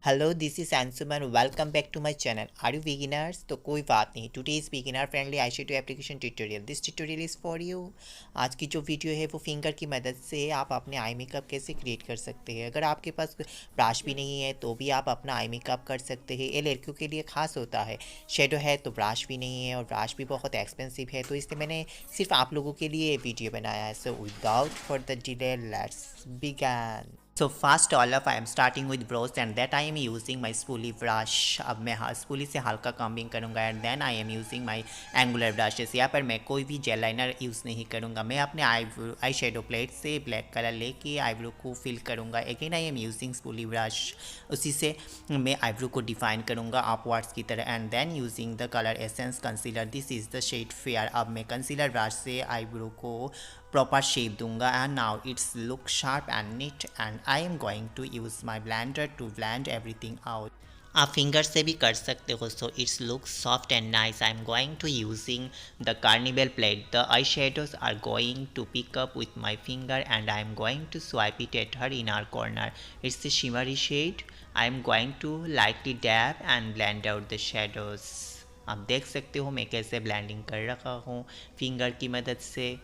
Hello this is Anshuman welcome back to my channel. Are you beginners? तो कोई बात नहीं, today is beginner friendly eye shadow application tutorial. This tutorial is for you. आज की जो video है वो फिंगर की मदद से आप अपने आई मेकअप कैसे क्रिएट कर सकते हैं। अगर आपके पास ब्रश भी नहीं है तो भी आप अपना आई मेकअप कर सकते हैं। ये लड़कियों के लिए खास होता है। शेडो है तो ब्रश भी नहीं है और ब्रश भी बहुत एक्सपेंसिव है, तो इसलिए मैंने सिर्फ आप लोगों के लिए वीडियो बनाया है। So without for the delay let's begin. So first all of I am starting with brows and that I am using my spoolie brush। अब मैं स्पूली से हल्का कॉम्बिंग करूँगा and then I am using my angular brushes. यहाँ पर मैं कोई भी जेल लाइनर यूज़ नहीं करूँगा। मैं अपने आई शेडो प्लेट से ब्लैक कलर लेके आईब्रो को फिल करूँगा। Again I am using spoolie brush, उसी से मैं आईब्रो को डिफाइन करूँगा अपवर्ड्स की तरह and then using the colour essence concealer. This is the shade fair. अब मैं कंसीलर ब्रश से आईब्रो को प्रॉपर शेप दूंगा and now it's look sharp and neat and I am going to use my blender to blend everything out. आप finger से भी कर सकते हो, so it's look soft and nice. I am going to using the carnival plate. The eye shadows are going to pick up with my finger and I am going to swipe it at her inner corner. It's a shimmery shade. I am going to lightly dab and blend out the shadows. आप देख सकते हो मैं कैसे blending कर रखा हूँ finger की मदद से।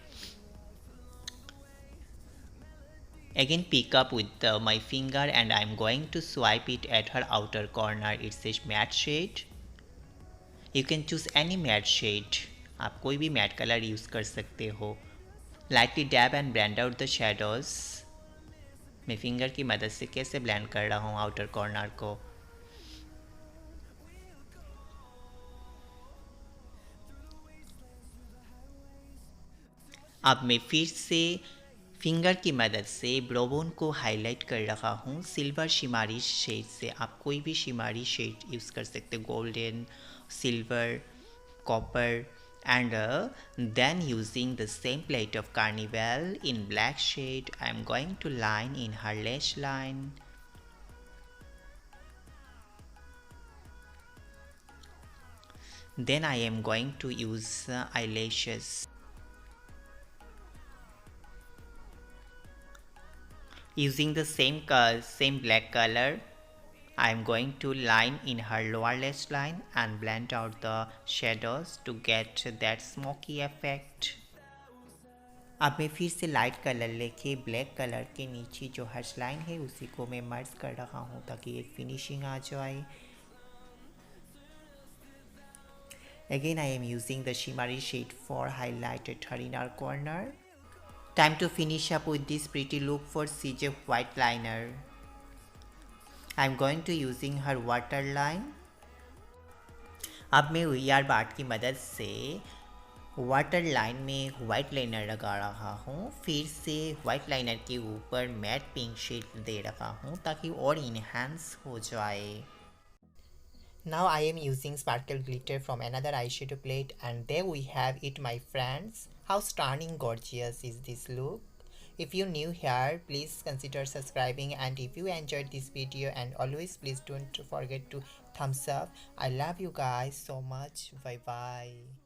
Again pick up with my finger and I am going to swipe it at her outer corner. It says matte shade. You can choose any matte shade. आप कोई भी matte color use कर सकते हो। Lightly dab and blend out the shadows. मैं finger की मदद से कैसे blend कर रहा हूँ outer corner को। अब मैं फिर से फिंगर की मदद से ब्रोबोन को हाईलाइट कर रहा हूँ सिल्वर शिमारी शेड से। आप कोई भी शिमारी शेड यूज़ कर सकते हो, golden, silver, copper and then using the same plate of carnival in black shade I am going to line in her lash line. Then I am going to use eyelashes. Using the same black color, I am going to line in her lower lash line and blend out the shadows to get that smoky effect. अब मैं फिर से light colour लेके black colour के नीचे जो हर्ष line है उसी को मैं मर्ज कर रहा हूँ ताकि एक फिनिशिंग आ जाए। Again I am using the shimmery shade for highlight at her inner corner. Time to finish up with this pretty look for CJ white liner. I'm going to using her waterline. अब मैं VR BART की मदद से water line में white liner लगा रहा हूँ। फिर से वाइट लाइनर के ऊपर मैट पिंक शेड दे रहा हूँ ताकि और इनहेंस हो जाए। Now I am using sparkle glitter from another eyeshadow plate and there we have it, my friends. How stunning gorgeous is this look. If you're new here, please consider subscribing, and if you enjoyed this video, and always please don't forget to thumbs up. I love you guys so much. Bye bye.